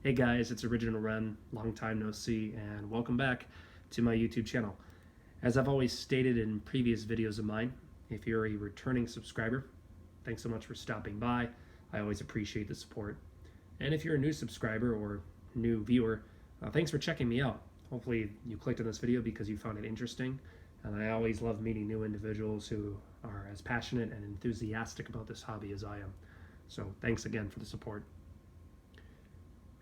Hey guys, it's Original Ren, long time no see, and welcome back to my YouTube channel. As I've always stated in previous videos of mine, if you're a returning subscriber, thanks so much for stopping by. I always appreciate the support. And if you're a new subscriber or new viewer, thanks for checking me out. Hopefully you clicked on this video because you found it interesting, and I always love meeting new individuals who are as passionate and enthusiastic about this hobby as I am. So thanks again for the support.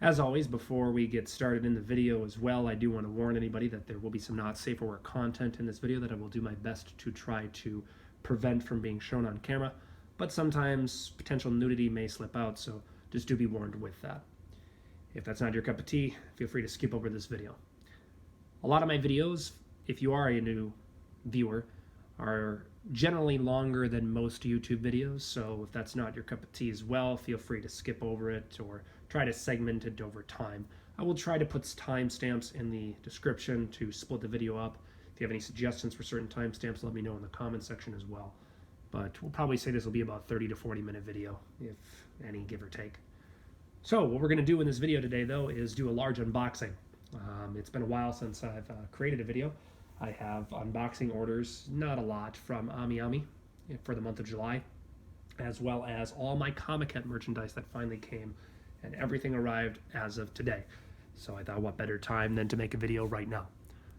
As always, before we get started in the video as well, I do want to warn anybody that there will be some not safe for work content in this video that I will do my best to try to prevent from being shown on camera, but sometimes potential nudity may slip out, so just do be warned with that. If that's not your cup of tea, feel free to skip over this video. A lot of my videos, if you are a new viewer, are generally longer than most YouTube videos, so if that's not your cup of tea as well, feel free to skip over it or try to segment it over time. I will try to put timestamps in the description to split the video up. If you have any suggestions for certain timestamps, let me know in the comment section as well. But we'll probably say this will be about 30 to 40 minute video, if any, give or take. So what we're going to do in this video today, though, is do a large unboxing. It's been a while since I've created a video. I have unboxing orders, not a lot, from AmiAmi for the month of July, as well as all my Comic-Con merchandise that finally came, and everything arrived as of today. So I thought, what better time than to make a video right now.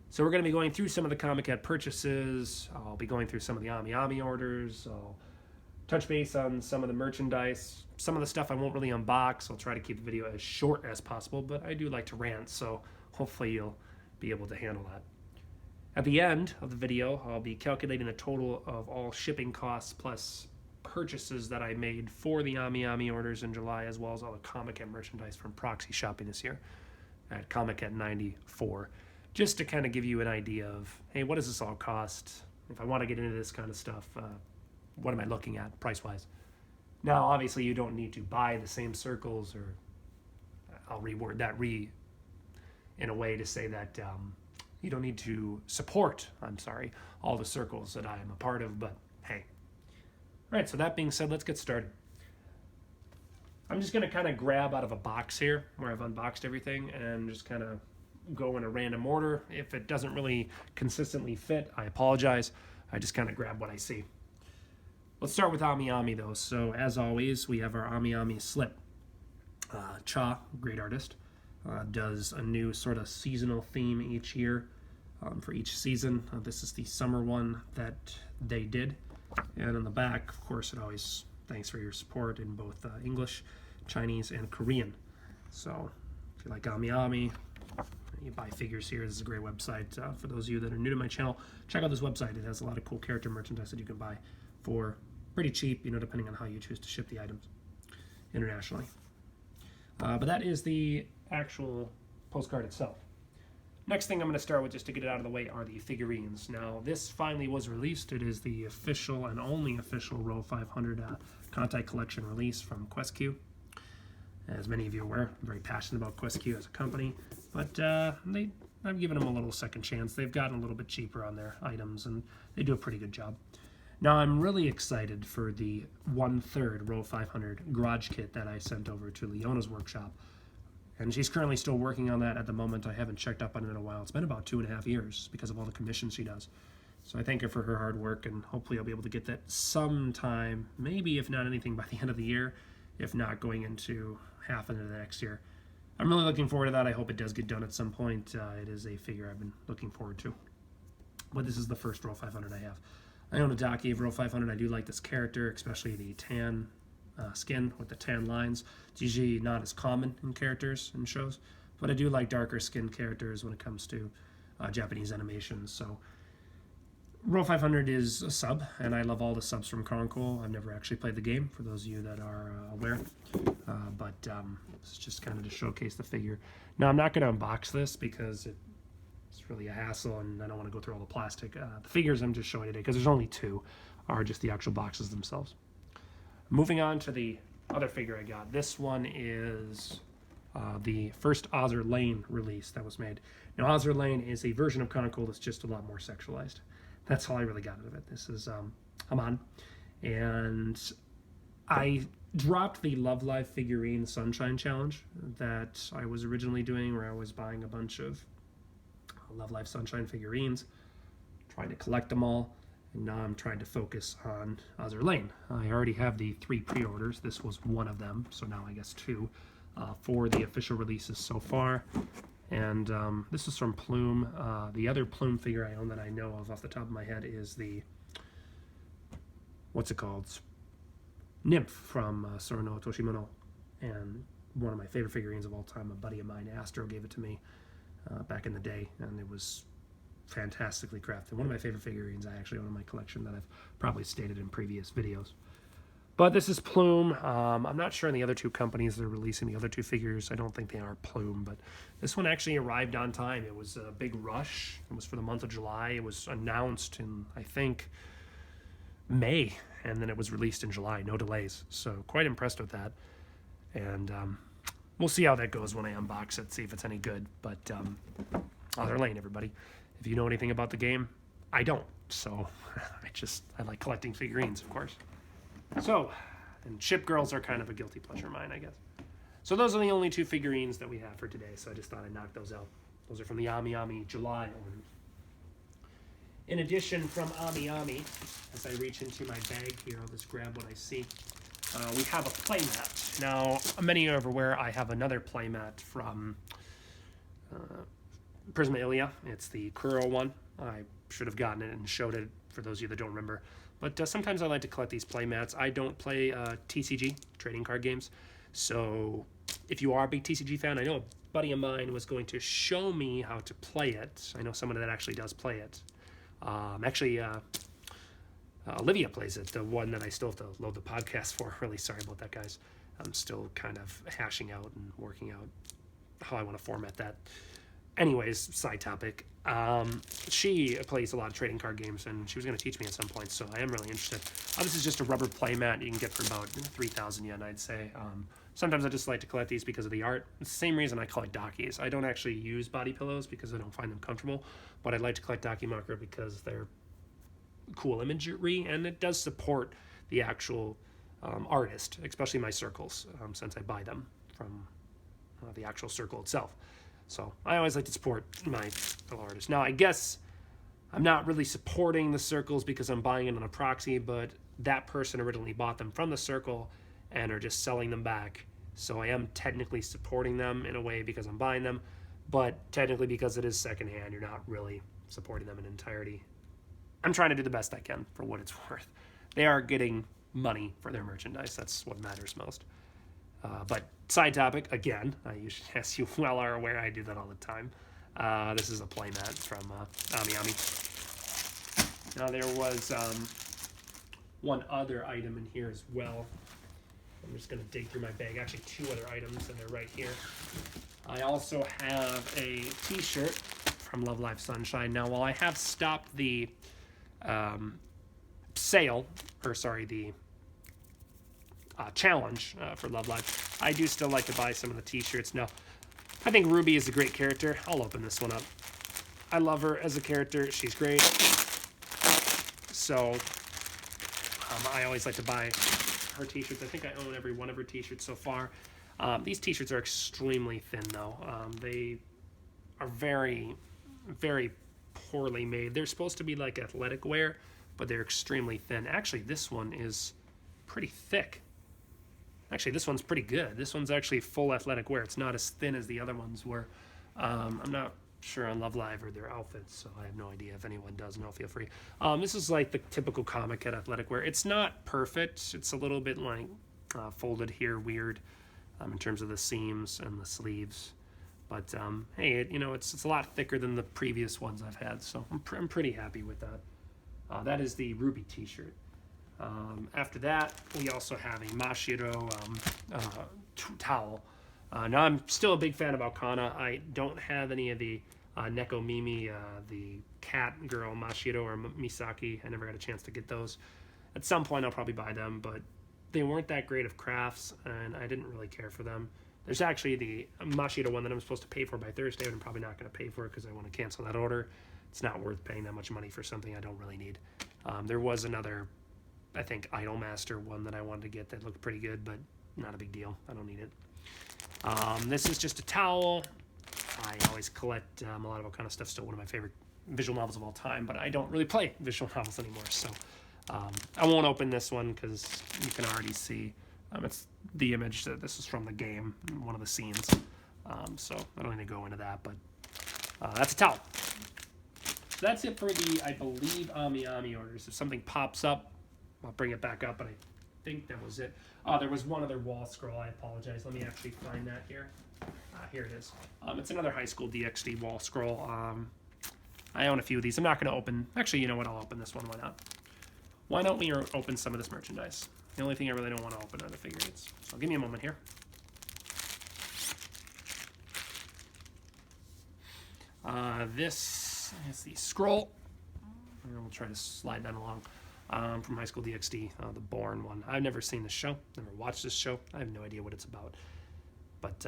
So we're going to be going through some of the Comic-Con purchases. I'll be going through some of the AmiAmi orders. I'll touch base on some of the merchandise. Some of the stuff I won't really unbox. I'll try to keep the video as short as possible, but I do like to rant, so hopefully you'll be able to handle that. At the end of the video, I'll be calculating the total of all shipping costs plus purchases that I made for the AmiAmi orders in July, as well as all the Comic-Con merchandise from proxy shopping this year at Comic-Con 94, just to kind of give you an idea of, hey, what does this all cost? If I want to get into this kind of stuff, what am I looking at price-wise? Now, obviously, you don't need to buy the same circles, or I'll reword that in a way to say that you don't need to support, all the circles that I am a part of, but hey. All right, so that being said, let's get started. I'm just going to kind of grab out of a box here where I've unboxed everything and just kind of go in a random order. If it doesn't really consistently fit, I apologize. I just kind of grab what I see. Let's start with AmiAmi, though. So as always, we have our AmiAmi slip. Cha, great artist, does a new sort of seasonal theme each year for each season. This is the summer one that they did. And on the back, of course, it always thanks for your support in both English, Chinese, and Korean. So if you like AmiAmi, you buy figures here. This is a great website. For those of you that are new to my channel, check out this website. It has a lot of cool character merchandise that you can buy for pretty cheap, depending on how you choose to ship the items internationally. But that is the actual postcard itself. Next thing I'm going to start with, just to get it out of the way, are the figurines. Now, this finally was released. It is the official and only official Row 500 Kantai Collection release from QuestQ. As many of you are aware, I'm very passionate about QuestQ as a company, but I've given them a little second chance. They've gotten a little bit cheaper on their items, and they do a pretty good job. Now, I'm really excited for the 1/3 Row 500 garage kit that I sent over to Leona's workshop. And she's currently still working on that at the moment. I haven't checked up on it in a while. It's been about 2.5 years because of all the commissions she does. So I thank her for her hard work, and hopefully I'll be able to get that sometime, maybe if not anything by the end of the year, if not going into half into the next year. I'm really looking forward to that. I hope it does get done at some point. It is a figure I've been looking forward to. But this is the first Row 500 I have. I own a Daki of Row 500. I do like this character, especially the tan skin with the tan lines. It's usually not as common in characters and shows, but I do like darker skin characters when it comes to Japanese animations. So Row 500 is a sub, and I love all the subs from Chronicle. I've never actually played the game, for those of you that are aware, but it's just kind of to showcase the figure. Now, I'm not going to unbox this because it's really a hassle, and I don't want to go through all the plastic. The figures I'm just showing today, because there's only two, are just the actual boxes themselves. Moving on to the other figure I got. This one is the first Ozzer Lane release that was made. Now, Ozzer Lane is a version of Chronicle that's just a lot more sexualized. That's all I really got out of it. This is Haman. And I dropped the Love Live figurine Sunshine Challenge that I was originally doing, where I was buying a bunch of Love Live Sunshine figurines, trying to collect them all, and now I'm trying to focus on Azur Lane. I already have the 3 pre-orders. This was one of them, so now I guess 2 for the official releases so far. And this is from Plume. The other Plume figure I own that I know of off the top of my head is the, what's it called? Nymph from Sorono Toshimono. And one of my favorite figurines of all time, a buddy of mine, Astro, gave it to me back in the day, and it was fantastically crafted. One of my favorite figurines I actually own in my collection that I've probably stated in previous videos. But this is Plume. I'm not sure in the other 2 companies that are releasing the other 2 figures. I don't think they are Plume, but this one actually arrived on time. It was a big rush. It was for the month of July. It was announced in, I think, May, and then it was released in July. No delays. So quite impressed with that. And we'll see how that goes when I unbox it, see if it's any good. But Azur Lane, everybody. If you know anything about the game, I don't. So I like collecting figurines, of course. So, and ship girls are kind of a guilty pleasure of mine, I guess. So those are the only 2 figurines that we have for today, so I just thought I'd knock those out. Those are from the AmiAmi July orders. In addition, from AmiAmi, as I reach into my bag here, I'll just grab what I see. We have a playmat. Now, many are aware I have another playmat from Prisma Ilia. It's the Kuro one. I should have gotten it and showed it for those of you that don't remember. But sometimes I like to collect these playmats. I don't play TCG, trading card games. So if you are a big TCG fan, I know a buddy of mine was going to show me how to play it. I know someone that actually does play it. Olivia plays it, the one that I still have to load the podcast for. Really sorry about that, guys. I'm still kind of hashing out and working out how I want to format that. Anyways, side topic. She plays a lot of trading card games, and she was going to teach me at some point, so I am really interested. This is just a rubber play mat you can get for about 3,000 yen, I'd say. Sometimes I just like to collect these because of the art. It's the same reason I collect Dakis. I don't actually use body pillows because I don't find them comfortable, but I like to collect Dakimakura because they're cool imagery, and it does support the actual artist, especially my circles, since I buy them from the actual circle itself. So I always like to support my fellow artists. Now, I guess I'm not really supporting the circles because I'm buying it on a proxy, but that person originally bought them from the circle and are just selling them back. So I am technically supporting them in a way because I'm buying them, but technically because it is secondhand, you're not really supporting them in entirety. I'm trying to do the best I can for what it's worth. They are getting money for their merchandise. That's what matters most. But side topic, again, as you well are aware, I do that all the time. This is a playmat from AmiAmi. Now there was one other item in here as well. I'm just going to dig through my bag. Actually, 2 other items, and they're right here. I also have a t-shirt from Love Live Sunshine. Now, while I have stopped the challenge for Love Live, I do still like to buy some of the t-shirts. Now, I think Ruby is a great character. I'll open this one up. I love her as a character. She's great. So I always like to buy her t-shirts. I think I own every one of her t-shirts so far. These t-shirts are extremely thin, though. They are very, very poorly made. They're supposed to be like athletic wear, but they're extremely thin. Actually, this one is pretty thick. Actually, this one's pretty good. This one's actually full athletic wear. It's not as thin as the other ones were. I'm not sure on Love Live or their outfits, so I have no idea. If anyone does know, feel free. This is like the typical comic at athletic wear. It's not perfect. It's a little bit like folded here, weird in terms of the seams and the sleeves. But hey, it's a lot thicker than the previous ones I've had, so I'm pretty happy with that. That is the Ruby t-shirt. After that, we also have a Mashiro towel. Now, I'm still a big fan of Alcana. I don't have any of the Neko Mimi, the cat girl Mashiro or Misaki. I never got a chance to get those. At some point, I'll probably buy them, but they weren't that great of crafts, and I didn't really care for them. There's actually the Mashiro one that I'm supposed to pay for by Thursday, but I'm probably not going to pay for it because I want to cancel that order. It's not worth paying that much money for something I don't really need. There was another I think, Idolmaster one that I wanted to get that looked pretty good, but not a big deal. I don't need it. This is just a towel. I always collect a lot of all kind of stuff. Still one of my favorite visual novels of all time, but I don't really play visual novels anymore, so I won't open this one because you can already see it's the image that this is from the game, one of the scenes. So I don't need to go into that, but that's a towel. So that's it for the, I believe, AmiAmi orders. If something pops up, I'll bring it back up, but I think that was it. There was one other wall scroll. I apologize. Let me actually find that here. Here it is. It's another High School DxD wall scroll. I own a few of these. I'm not going to open... Actually, you know what? I'll open this one. Why not? Why don't we open some of this merchandise? The only thing I really don't want to open are the figurines. So give me a moment here. This is the scroll. And we'll try to slide that along. From High School DxD, the Bourne one. I've never seen this show. Never watched this show. I have no idea what it's about. But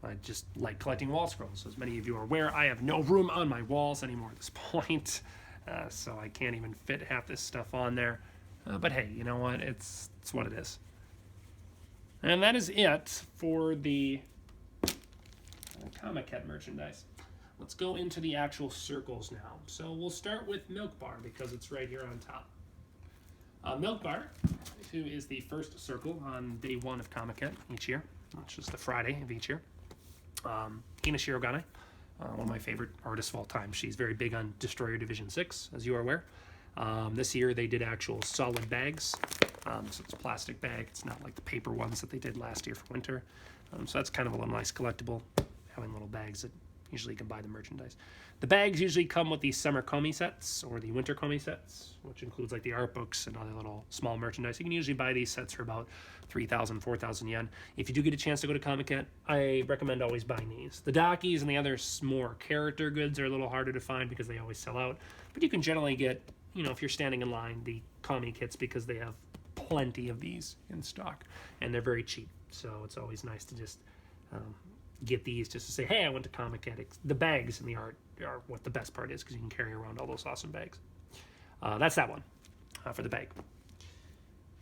I just like collecting wall scrolls. As many of you are aware, I have no room on my walls anymore at this point. So I can't even fit half this stuff on there. But hey, you know what? It's what it is. And that is it for the Comiket merchandise. Let's go into the actual circles now. So we'll start with Milk Bar because it's right here on top. Milk Bar, who is the first circle on day 1 of Comiket each year, which is the Friday of each year. Hina Shirogane, one of my favorite artists of all time. She's very big on Destroyer Division 6, as you are aware. This year they did actual solid bags. So it's a plastic bag. It's not like the paper ones that they did last year for winter. So that's kind of a little nice collectible, having little bags that usually you can buy the merchandise. The bags usually come with the summer komi sets or the winter komi sets, which includes like the art books and other little small merchandise. You can usually buy these sets for about 3,000, 4,000 yen. If you do get a chance to go to Comiket, I recommend always buying these. The Dakis and the other more character goods are a little harder to find because they always sell out. But you can generally get, you know, if you're standing in line, the komi kits because they have plenty of these in stock. And they're very cheap. So it's always nice to just get these just to say, hey, I went to Comiket. The bags and the art are what the best part is because you can carry around all those awesome bags. That's that one for the bag.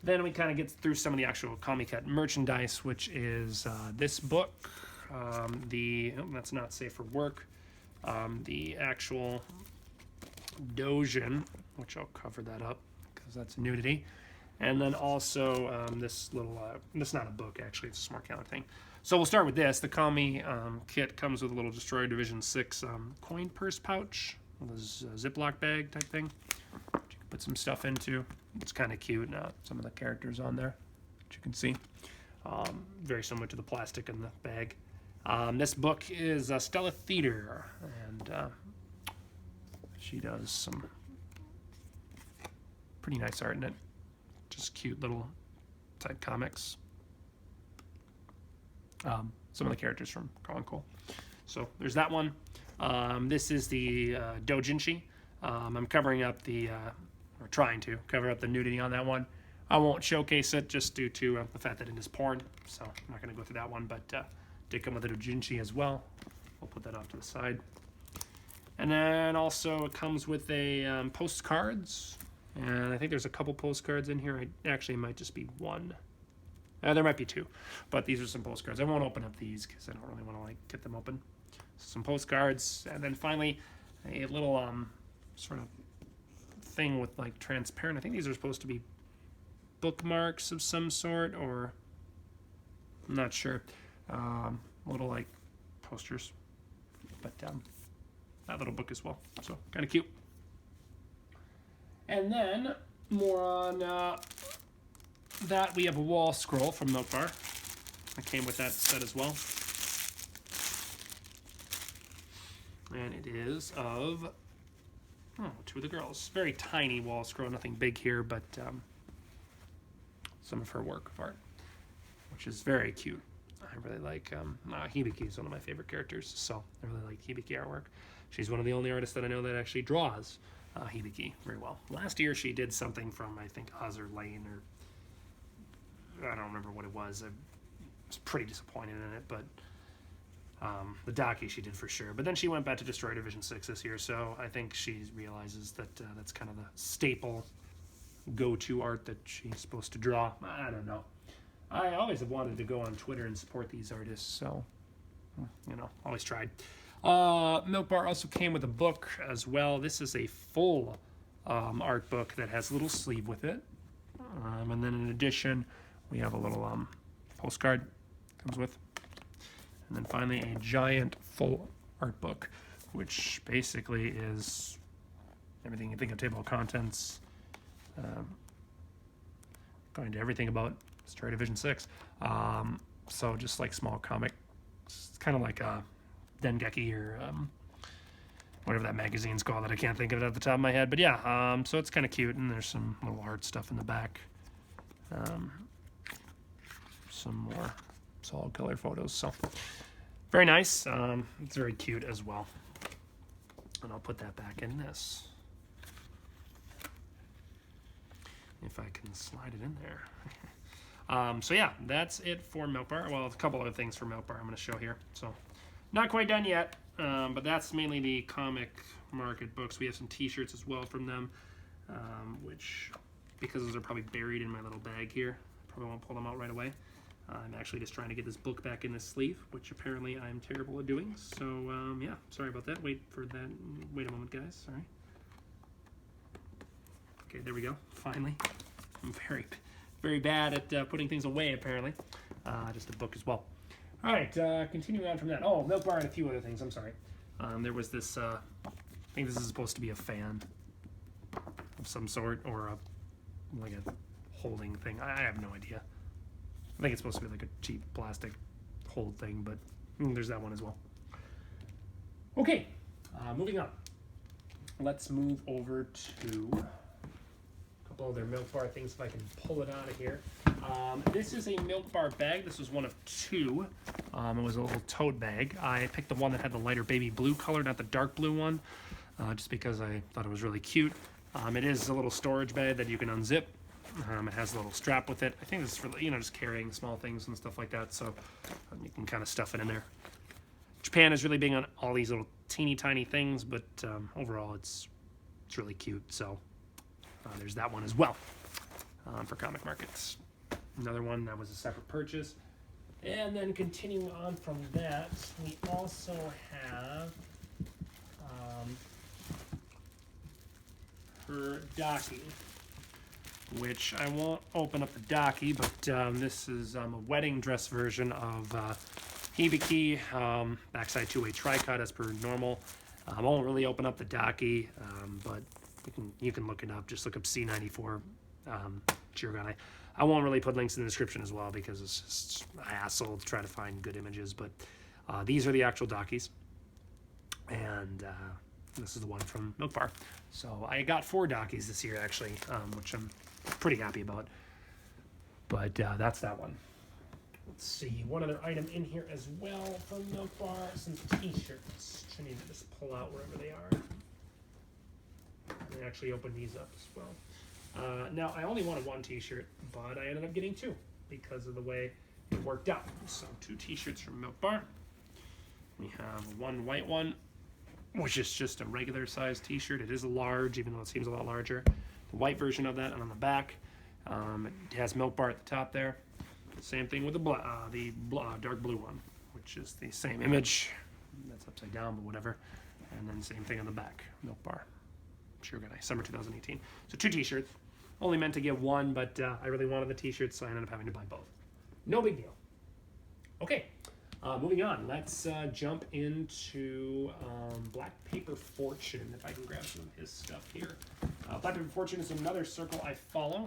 Then we kind of get through some of the actual Comiket merchandise, which is this book. That's not safe for work. The actual Dojin, which I'll cover that up because that's nudity. And then also this little, it's not a book actually, it's a smart calendar thing. So we'll start with this. The Kami kit comes with a little Destroyer Division 6 coin purse pouch, with a Ziploc bag type thing, which you can put some stuff into. It's kind of cute. Some of the characters on there, which you can see. Very similar to the plastic in the bag. This book is Stella Theater, and she does some pretty nice art in it. Just cute little type comics. Some of the characters from Chronicle. So there's that one. This is the Dojinshi. I'm covering up or trying to cover up the nudity on that one. I won't showcase it just due to the fact that it is porn, so I'm not going to go through that one, but did come with a Dojinshi as well. We'll put that off to the side. And then also it comes with a postcards, and I think there's a couple postcards in here. Actually, it might just be one. There might be two, but these are some postcards. I won't open up these because I don't really want to get them open. Some postcards, and then finally a little sort of thing with like transparent. I think these are supposed to be bookmarks of some sort, or I'm not sure. Little like posters, but that little book as well. So kind of cute. And then more on. That we have a wall scroll from Milk Bar. I came with that set as well. And it is of two of the girls. Very tiny wall scroll, nothing big here, but some of her work of art, which is very cute. I really like Hibiki is one of my favorite characters, so I really like Hibiki artwork. She's one of the only artists that I know that actually draws Hibiki very well. Last year she did something from, I think, Azur Lane, or I don't remember what it was. I was pretty disappointed in it, but the Daki she did for sure. But then she went back to Destroyer Division 6 this year, so I think she realizes that that's kind of the staple go-to art that she's supposed to draw. I don't know. I always have wanted to go on Twitter and support these artists, so, you know, always tried. Milk Bar also came with a book as well. This is a full art book that has a little sleeve with it. And then in addition, we have a little postcard comes with. And then finally, a giant full art book, which basically is everything you think of table of contents, going to everything about Story Division 6. So just like small comic, it's kind of like a Dengeki or whatever that magazine's called that I can't think of it at the top of my head. But yeah, so it's kind of cute, and there's some little art stuff in the back. Some more solid color photos. So very nice. It's very cute as well. And I'll put that back in this. If I can slide it in there. So yeah, that's it for Milk Bar. Well, a couple other things for Milk Bar I'm going to show here. So not quite done yet, but that's mainly the comic market books. We have some t-shirts as well from them, which, because those are probably buried in my little bag here, probably won't pull them out right away. I'm actually just trying to get this book back in this sleeve, which apparently I'm terrible at doing. So yeah, sorry about that. Wait for that. Wait a moment, guys. Sorry. Okay, there we go. Finally. I'm very bad at putting things away, apparently. Just a book as well. All right, continuing on from that. Oh, Milk Bar and a few other things. I'm sorry. There was this, I think this is supposed to be a fan of some sort, or like a holding thing. I have no idea. I think it's supposed to be like a cheap plastic hold thing, but there's that one as well. Okay, moving on. Let's move over to a couple other Milk Bar things if I can pull it out of here. This is a Milk Bar bag. This was one of two. It was a little tote bag. I picked the one that had the lighter baby blue color, not the dark blue one, just because I thought it was really cute. It is a little storage bag that you can unzip. It has a little strap with it. I think this is for, you know, just carrying small things and stuff like that, so you can kind of stuff it in there. Japan is really big on all these little teeny tiny things, but overall it's really cute, so there's that one as well for comic markets. Another one that was a separate purchase. And then continuing on from that, we also have her Daki, which I won't open up the Daki, but this is a wedding dress version of Hibiki, backside two-way tri-cut as per normal. I won't really open up the Daki, but you can look it up. Just look up C94 Chirogane. I won't really put links in the description as well because it's just a hassle to try to find good images, but these are the actual Dakis, and this is the one from Milk Bar. So I got 4 Dakis this year actually, which I'm pretty happy about, but that's that one. Let's see, one other item in here as well from Milk Bar, some t-shirts, which I need to just pull out wherever they are. And actually open these up as well. Now, I only wanted 1 t-shirt, but I ended up getting 2 because of the way it worked out. So 2 t-shirts from Milk Bar. We have one white one, which is just a regular size t-shirt. It is a large, even though it seems a lot larger. The white version of that, and on the back, it has Milk Bar at the top there. Same thing with the dark blue one, which is the same image. That's upside down, but whatever. And then same thing on the back, Milk Bar. Chirogane, summer 2018. So 2 t-shirts. Only meant to get 1, but I really wanted the t-shirts, so I ended up having to buy both. No big deal. Okay, moving on. Let's jump into Black Paper Fortune, if I can grab some of his stuff here. Black Paper Fortune is another circle I follow.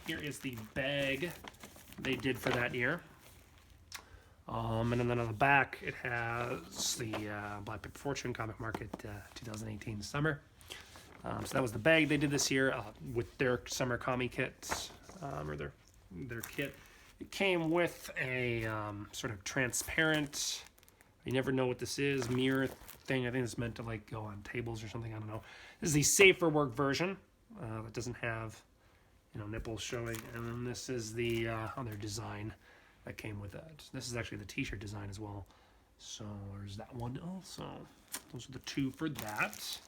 Here is the bag they did for that year. And then on the back, it has the Black Paper Fortune Comic Market 2018 summer. So that was the bag they did this year with their summer commie kits, or their kit. It came with a sort of transparent, you never know what this is, mirror thing. I think it's meant to like go on tables or something, I don't know. This is the safer work version. It doesn't have, you know, nipples showing. And then this is the other design that came with that. This is actually the t-shirt design as well. So there's that one also. Those are the 2 for that.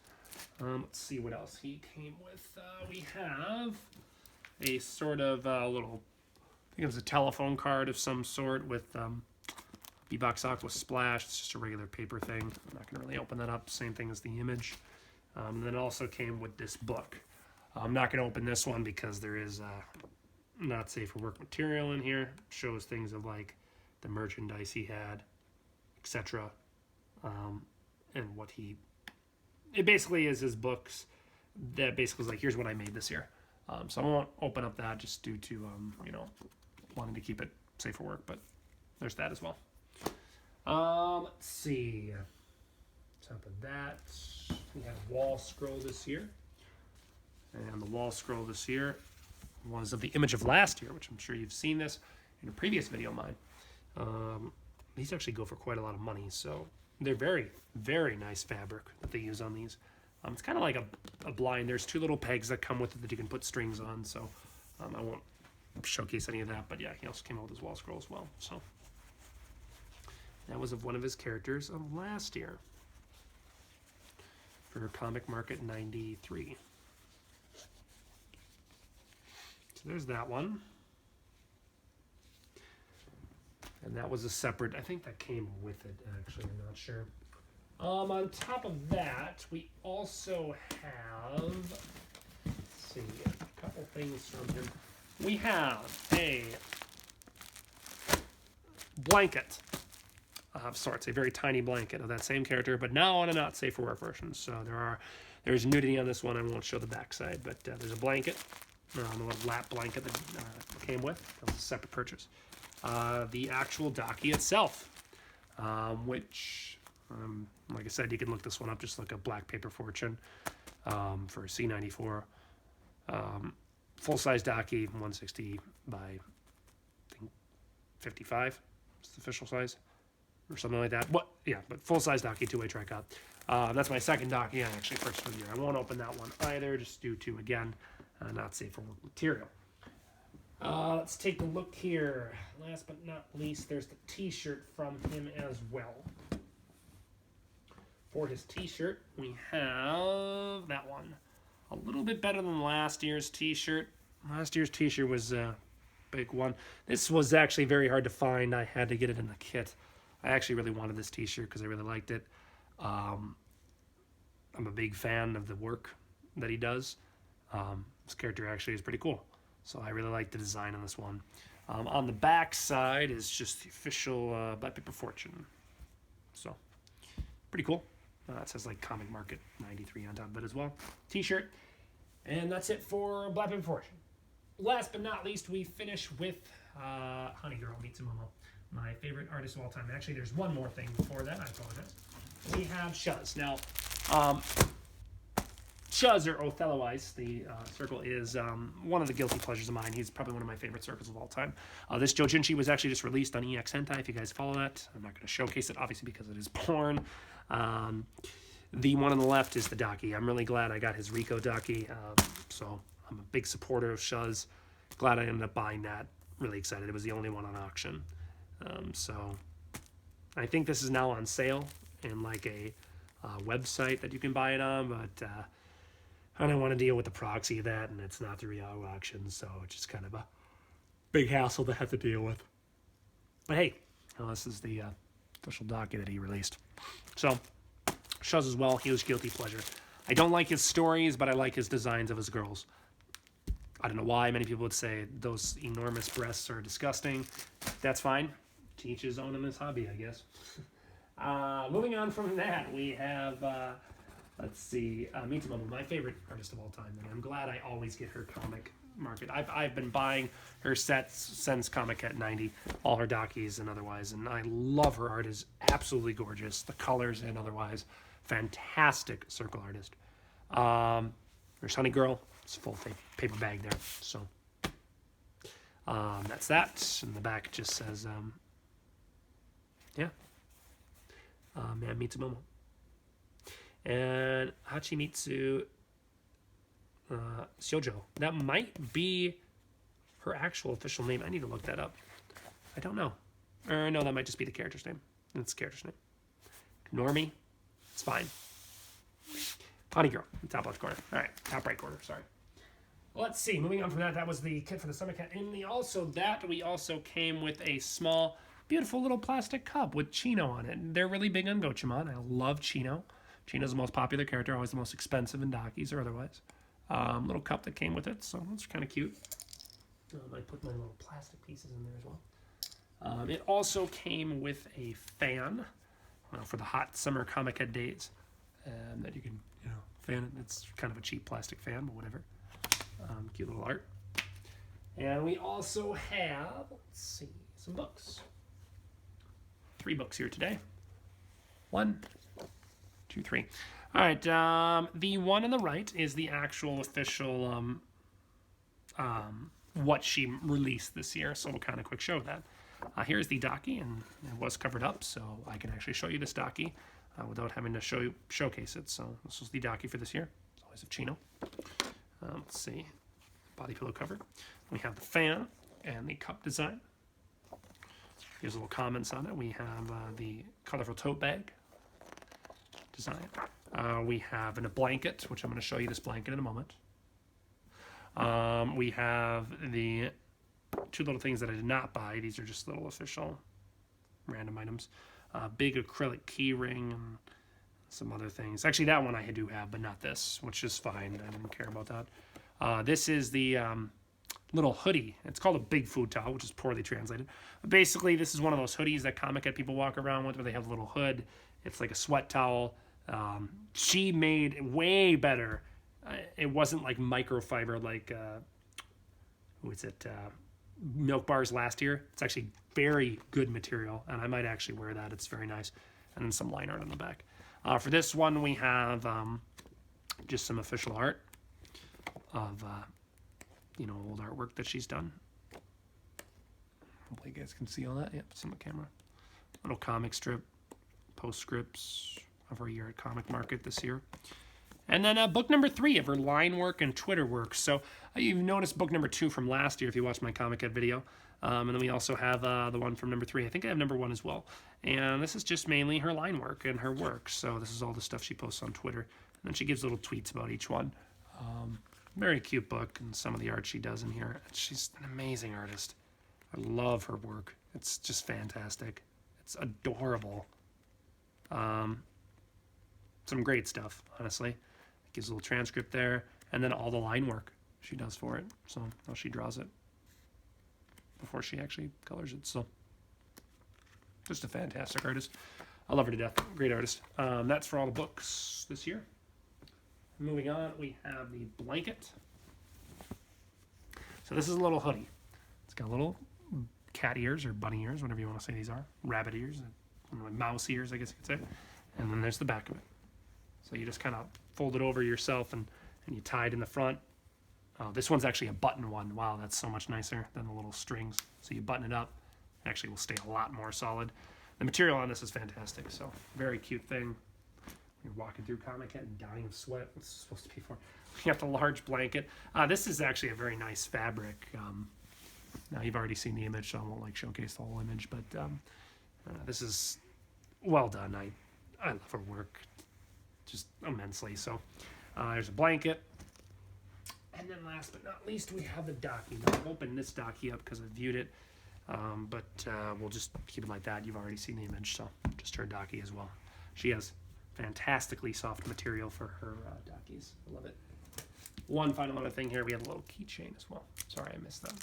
Let's see what else he came with. We have a sort of little, I think it was a telephone card of some sort with V-Box Aqua Splash. It's just a regular paper thing. I'm not going to really open that up. Same thing as the image. And then it also came with this book. I'm not going to open this one because there is not safe for work material in here. Shows things of like the merchandise he had, etc. And what it basically is his books that basically is like, here's what I made this year. So I won't open up that just due to, you know, wanting to keep it safe for work, but there's that as well. Let's see. Top of that, we have wall scroll this year. And the wall scroll this year was of the image of last year, which I'm sure you've seen this in a previous video of mine. These actually go for quite a lot of money, so they're very, very nice fabric that they use on these. It's kind of like a blind. There's two little pegs that come with it that you can put strings on, so I won't showcase any of that, but yeah, he also came out with his wall scroll as well. So that was of one of his characters of last year for Comic Market 93. So there's that one. And that was a separate, I think that came with it actually, I'm not sure. On top of that, we also have, let's see, a couple things from him. We have a blanket of sorts, a very tiny blanket of that same character, but now on a not safe for work version. So there's nudity on this one. I won't show the backside, but there's a blanket, a little lap blanket that came with. That was a separate purchase. The actual Daki itself, which, like I said, you can look this one up. Just look up Black Paper Fortune for C94. Full-size Daki, 160 by, I think, 55. It's the official size, or something like that. Yeah, but full-size Daki, two-way tricot. That's my second Daki I actually purchased for the year. I won't open that one either, just due to, again, not safe for work material. Let's take a look here. Last but not least, there's the t-shirt from him as well. For his t-shirt, we have that one. A little bit better than last year's t-shirt. Last year's t-shirt was a big one. This was actually very hard to find. I had to get it in the kit. I actually really wanted this t-shirt because I really liked it. I'm a big fan of the work that he does. This character actually is pretty cool. So I really like the design on this one. On the back side is just the official Black Paper Fortune. So, pretty cool. It says like Comic Market 93 on top of it as well. T-shirt. And that's it for Black Paper Fortune. Last but not least, we finish with Honey Girl Mitsumomo, my favorite artist of all time. Actually, there's one more thing before that. I apologize. We have Shuz. Now, Shuz, or Othello Ice, the circle, is one of the guilty pleasures of mine. He's probably one of my favorite circles of all time. This Jojinshi was actually just released on EX Hentai, if you guys follow that. I'm not going to showcase it, obviously, because it is porn. The one on the left is the Daki. I'm really glad I got his Rico Daki, so I'm a big supporter of Shuz. Glad I ended up buying that. Really excited. It was the only one on auction. So I think this is now on sale in like a website that you can buy it on, but I don't want to deal with the proxy of that, and it's not the Yahoo auction, so it's just kind of a big hassle to have to deal with. But hey, this is the official Daki that he released. So, Shuz as well, huge guilty pleasure. I don't like his stories, but I like his designs of his girls. I don't know why. Many people would say those enormous breasts are disgusting. That's fine. To each his own in his hobby, I guess. Moving on from that, we have... let's see, Mitsumomo, my favorite artist of all time, and I'm glad I always get her Comic Market. I've been buying her sets since Comic Cat 90, all her Dakis and otherwise, and I love her art. Is absolutely gorgeous. The colors and otherwise, fantastic circle artist. There's Honey Girl. It's a full paper bag there. So that's that. And the back just says, Mitsumomo. And Hachimitsu Shoujo. That might be her actual official name. I need to look that up. I don't know. Or no, that might just be the character's name. That's the character's name. Ignore me. It's fine. Honey Girl, top left corner. All right, top right corner, sorry. let's see. Moving on from that, that was the kit for the summer cat. And we also came with a small, beautiful little plastic cup with Chino on it. They're really big on Gochimon. I love Chino. Chino's the most popular character, always the most expensive in Dockies or otherwise. Little cup that came with it, so that's kind of cute. I put my little plastic pieces in there as well. It also came with a fan for the hot summer Comic Head days that you can, fan it. It's kind of a cheap plastic fan, but whatever. Cute little art. And we also have, let's see, some books. 3 books here today. 1, 2, 3. All right, the one on the right is the actual official what she released this year, so we'll kind of quick show that. Here's the Docky, and it was covered up, so I can actually show you this Docky without having to showcase it. So this was the Docky for this year. It's always of Chino. Let's see, body pillow cover. We have the fan and the cup design. Here's little comments on it. We have the colorful tote bag design. We have a blanket, which I'm going to show you this blanket in a moment. We have the 2 little things that I did not buy. These are just little official random items. Big acrylic key ring and some other things. Actually, that one I do have, but not this, which is fine. I didn't care about that. This is the little hoodie. It's called a big food towel, which is poorly translated. But basically, this is one of those hoodies that Comic Head people walk around with, where they have a little hood. It's like a sweat towel. She made way better. It wasn't like microfiber like Milk Bars last year. It's actually very good material, and I might actually wear that. It's very nice. And then some line art on the back. For this one, we have just some official art of old artwork that she's done. Hopefully you guys can see all that. Yep, it's on the camera. Little comic strip, postscripts of her year at Comic Market this year. And then book number 3 of her line work and Twitter work. So you've noticed book number 2 from last year if you watched my Comic Head video. And then we also have the one from number 3. I think I have number 1 as well. And this is just mainly her line work and her work. So this is all the stuff she posts on Twitter. And then she gives little tweets about each one. Very cute book, and some of the art she does in here. She's an amazing artist. I love her work. It's just fantastic. It's adorable. Some great stuff, honestly. Gives a little transcript there, and then all the line work she does for it. So how she draws it before she actually colors it. So just a fantastic artist. I love her to death. Great artist. That's for all the books this year. Moving on, we have the blanket. So this is a little hoodie. It's got little cat ears or bunny ears, whatever you want to say these are. Rabbit ears, mouse ears, I guess you could say. And then there's the back of it. So you just kind of fold it over yourself and you tie it in the front. Oh, this one's actually a button one. Wow, that's so much nicer than the little strings. So you button it up. It actually will stay a lot more solid. The material on this is fantastic. So very cute thing. You're walking through Comic Head and dying of sweat. What's this supposed to be for? You have the large blanket. This is actually a very nice fabric. Now you've already seen the image, so I won't showcase the whole image. But this is well done. I love her work just immensely. So there's a blanket. And then last but not least, we have the Docky. Now I've opened this Docky up because I viewed it. But we'll just keep it like that. You've already seen the image, so just her Docky as well. She has fantastically soft material for her Dockies. I love it. One final other thing here. We have a little keychain as well. Sorry, I missed that.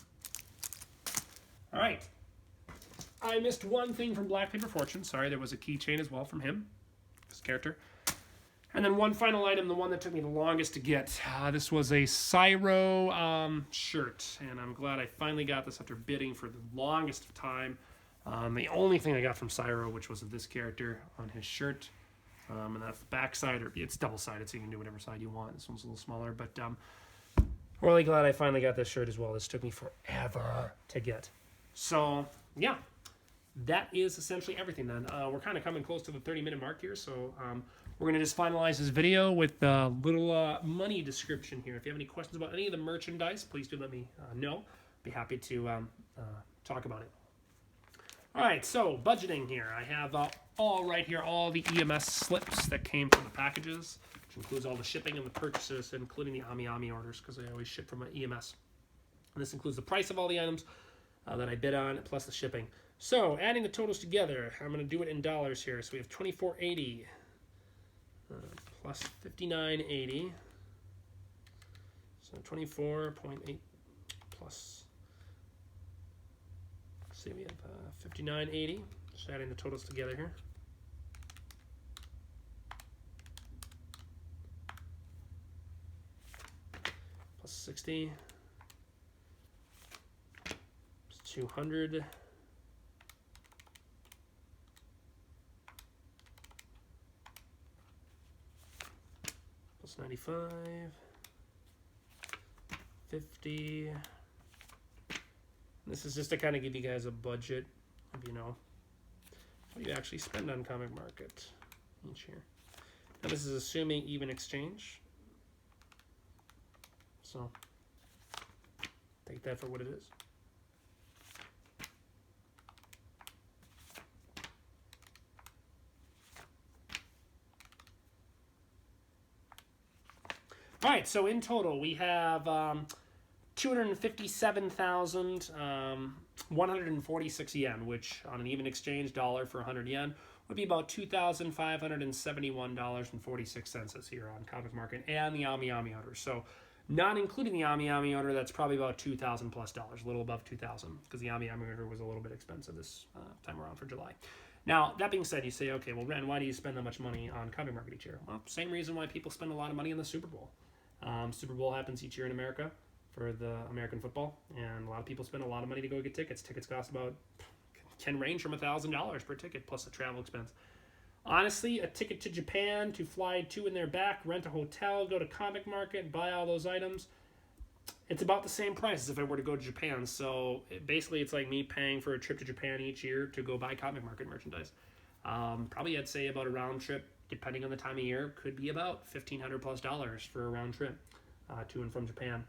All right. I missed one thing from Black Paper Fortune. Sorry, there was a keychain as well from him, his character. And then one final item, the one that took me the longest to get. This was a Cyro shirt, and I'm glad I finally got this after bidding for the longest of time. The only thing I got from Cyro, which was of this character on his shirt. And that's the back side, or it's double-sided, so you can do whatever side you want. This one's a little smaller, but really glad I finally got this shirt as well. This took me forever to get. So, yeah, that is essentially everything then. We're kind of coming close to the 30-minute mark here, so we're going to just finalize this video with a little money description here. If you have any questions about any of the merchandise, please do let me know. Be happy to talk about it. All right, so budgeting here. I have all right here, all the EMS slips that came from the packages. which includes all the shipping and the purchases, including the AmiAmi orders, because I always ship from an EMS. And this includes the price of all the items that I bid on, plus the shipping. So, adding the totals together, I'm going to do it in dollars here. So we have $24.80 plus $59.80. So 24.8 plus, let's see, we have $59.80. Just adding the totals together here. Plus 60. Plus 200. Plus 95. 50. This is just to kind of give you guys a budget of, you know, what you actually spend on Comic Market each year. Now this is assuming even exchange. So take that for what it is. All right, so in total we have 257,146 yen, which on an even exchange dollar for 100 yen would be about $2,571.46 this year on Comic Market and the AmiAmi order. So not including the AmiAmi order, that's probably about $2,000 plus, a little above $2,000, because the AmiAmi order was a little bit expensive this time around for July. Now, that being said, you say, okay, well, Ren, why do you spend that much money on Comic Market each year? Well, same reason why people spend a lot of money on the Super Bowl. Super Bowl happens each year in America for the American football, and a lot of people spend a lot of money to go get tickets. Tickets cost can range from $1,000 per ticket, plus the travel expense. Honestly, a ticket to Japan to fly to and there back, rent a hotel, go to Comic Market, buy all those items, it's about the same price as if I were to go to Japan. So basically, it's like me paying for a trip to Japan each year to go buy Comic Market merchandise. Probably I'd say about a round trip, depending on the time of year, could be about $1,500 plus for a round trip to and from Japan.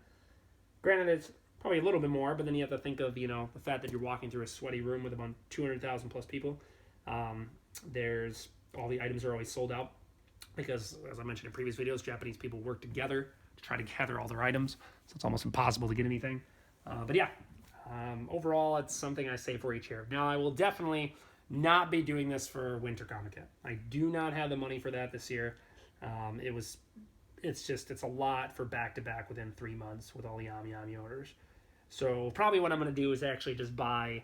Granted, it's probably a little bit more, but then you have to think of, you know, the fact that you're walking through a sweaty room with about 200,000 plus people. There's all the items are always sold out because, as I mentioned in previous videos, Japanese people work together to try to gather all their items, so it's almost impossible to get anything. But yeah, overall, it's something I save for each year. Now, I will definitely not be doing this for Winter Comic Con. I do not have the money for that this year. It's a lot for back-to-back within 3 months with all the AmiAmi orders. So probably what I'm going to do is actually just buy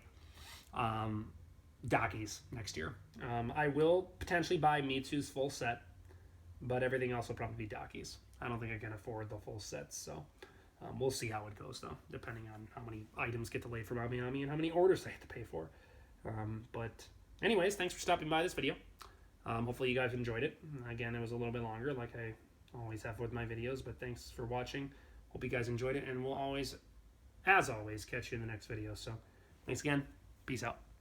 Dockies next year. I will potentially buy Mitsu's full set, but everything else will probably be Dockies. I don't think I can afford the full sets, so we'll see how it goes, though, depending on how many items get delayed from AmiAmi and how many orders they have to pay for. But anyways, thanks for stopping by this video. Hopefully you guys enjoyed it. Again, it was a little bit longer, like I always have with my videos, but thanks for watching. Hope you guys enjoyed it, and we'll always, as always, catch you in the next video. So thanks again. Peace out.